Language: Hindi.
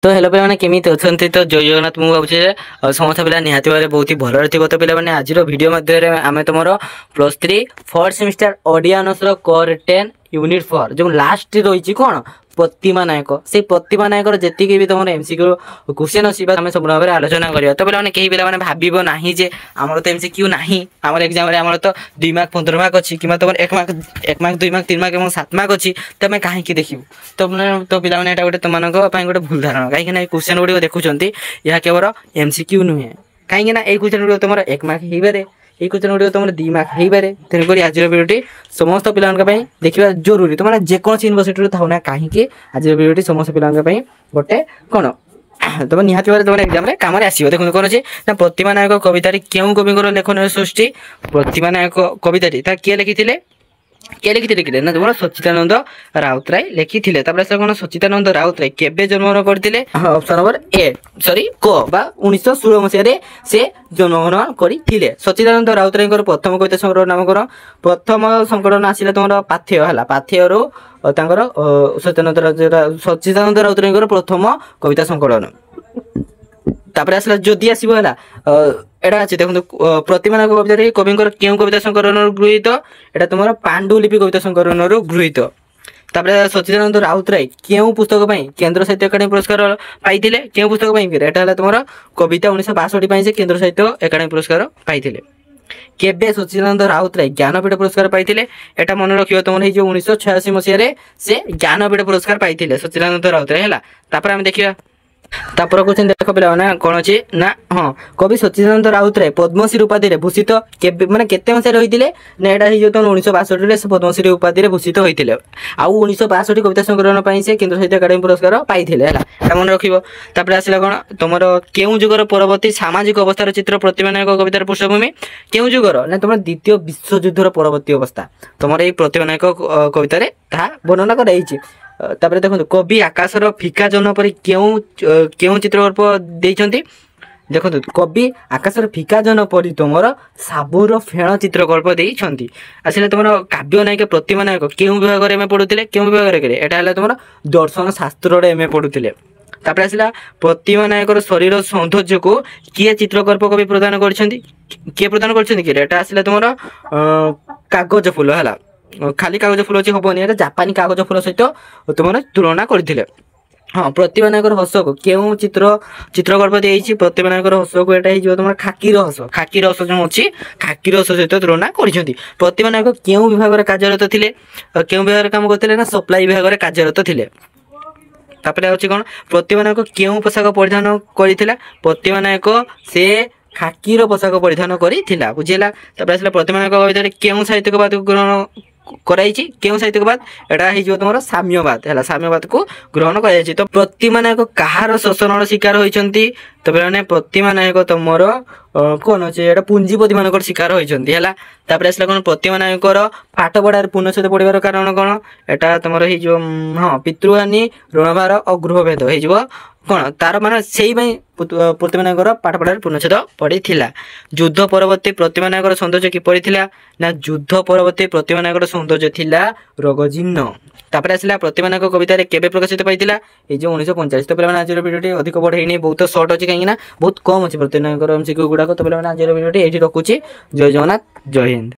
तो हेलो पे केमी अच्छा तो जय जगन्नाथ मुझे भावुँ समस्त पिला निहाती भाव बहुत ही भल थी तो पे आज भिडियो मध्य आम तुम +3 4th semester Odia honours core 10 unit 4 जो लास्ट रही कौन प्रतिमा नायक से प्रतिमा नायक जी भी तुम एमसीक्यू क्वेश्चन अच्छी आम सब भाव में आलोचना करवा तो पे कई पे भाव ना जे आमर तो एमसीक्यू ना आम एग्जाम आम तो 2 मार्क 15 मार्क अच्छी कि तुम 1 मार्क 2 मार्क 3 मार्क और 7 मार्क अच्छी तो आम कहीं देखू तो तो पे गोटे तुम गोटे भूल धारणा कहीं क्वेश्चन गुड़िक देखुं यह केवल एमसीक्यू नुहे कहीं क्वेश्चन गुड़िक तुम 1 मार्क हो पारे ये क्वेश्चन गुड़िक तुम 2 मार्क हो पारे तेणुक आज भिडियो समस्त पिला देखा जरूरी तुम जेकोसी यूनिवर्सिटी था ना कहीं आज भिडियो समस्त पिला गोटे कौन तुम निहाती भाव तुम एग्जाम कम आसो देखो कौन अच्छे ना प्रतिमा नायक कवितार क्यों कवि लेखन सृष्टि प्रतिमा नायक कविता किए लिखी किए लिखी ना तुम सच्चिदानंद राउतराय लिखी थे कौन सच्चिदानंद राउतराय केबे जन्मग्रहण करते ऑप्शन नंबर ए सॉरी को 1916 मसीह से जन्मग्रहण करते सच्चिदानंद राउतराय प्रथम कविता संग्रह नाम कौन प्रथम संकलन आसला तुम पाथेय है पाथेय सच्चिदानंद राउतराय प्रथम कविता संकलन तापर आसला जदि आसो है एटा अच्छे देखो प्रतिमा नायक कविता कवि क्यों कविता संकलन गृहीत एटा तुम पांडुलिपि कविता संकलन गृहीत तापर सच्चिदानंद राउतराय क्यों पुस्तक केंद्र साहित्य अकादमी पुरस्कार पाइथिले क्यों पुस्तक एटा तुम कविता 1962 से केंद्र साहित्य अकादमी पुरस्कार पाइथिले केबे सच्चिदानंद राउतराय ज्ञानपीठ पुरस्कार पाइथिले एटा मन रखियो तुम 1986 मसीह से ज्ञानपीठ पुरस्कार पाइथिले सच्चिदानंद राउतराय है तापर आम देखिया तापर क्वेश्चन देख पे कौन अच्छे ना हाँ कवि सच्चिदानंद राउतराय पद्मश्री उपाधि भूषित माने केते मसीह रही ना यहाँ तुम 1962 से पद्मश्री उपाधि भूषित होते आउ 1962 कविता संकलन से केंद्र साहित्य अकादमी पुरस्कार पाइले मन रखिए आसला कौन तुम केउ जुगर परवर्ती सामाजिक अवस्थार चित्र प्रतिमा नायक कवितार पृष्ठभूमि केउ जुगर ना तुम द्वितीय विश्वयुद्धर परवर्ती अवस्था तुम ये प्रतिमा नायक कवितार वर्णना कराई तापर देखो कवि आकाशर फिका जन पर क्यों चित्रकल्प देइछंती देखो कवि आकाशर फिका जन परी तुमर साबुर फेण चित्रकल्प देइछंती आसले तुम काव्य नायक प्रतिमा नायक क्यों विभाग में पढ़ुते क्यों विभाग एटा तुम दर्शन शास्त्र एम पढ़ुते तापर आसला प्रतिमा नायक शरीर सौंदर्य को किए चित्रकल्प कवि प्रदान कर आसला तुम कागज फूल है खाली कागज फूल अच्छी हेनी जापानी कागज फूल सहित तुमने तुलना करते हाँ प्रतिमा नायक हस को क्यों चित्रकल्प दी प्रतिमा नायक हस को यहाँ तुम खाकी रस जो अच्छी खाकी रस सहित तुलना कर प्रतिमा नायक क्यों विभाग कार्यरत थे क्यों विभाग काम करते ना सप्लाई विभाग कार्यरत थे तापर अच्छे कौन प्रतिमा नायक क्यों पोशाक परिधान करथिला प्रतिमा नायक से खाकीर पोशाक परिधान करथिला बुझिला तापर आसला प्रतिमा नायक कविता क्यों साहित्यिकवाद ग्रहण कराई क्यों साहित्यिकवाद एटा हो तुम साम्यवाद है साम्यवाद को ग्रहण कर तो प्रतिमा नायक कहार शोषण शिकार होती तो पे प्रतिमा नायक तुमर कौन अच्छे पुंजीपति मान शिकार होती है तापर आसला कौन प्रतिमा नायक पाठ पढ़ार पुनश्च पढ़ार कारण कौन एटा तुम जो हाँ पितृहानि ऋणभार और गृहभेद हो कौन तार मान से प्रतिमा नायक पाठ पढ़ार पूर्णछेद पड़ी युद्ध परवर्ती प्रतिमा नायक सौंदर्य किपरि थिला ना युद्ध परवर्ती प्रतिमा नायक सौंदर्य थिला रोगजीर्ण तापर आसला प्रतिमा नायक कवितार केबे प्रकाशित पाइथिला ए जो 1945 तो पे आज भिडियो अधिक बढ़े बहुत सर्ट अच्छी कहीं बहुत कम अच्छे प्रतिमा नायक एमसीक्यू गुड़ाक तो पे आज भिडियो ये रखुच्छी जय जगन्नाथ जय हिंद।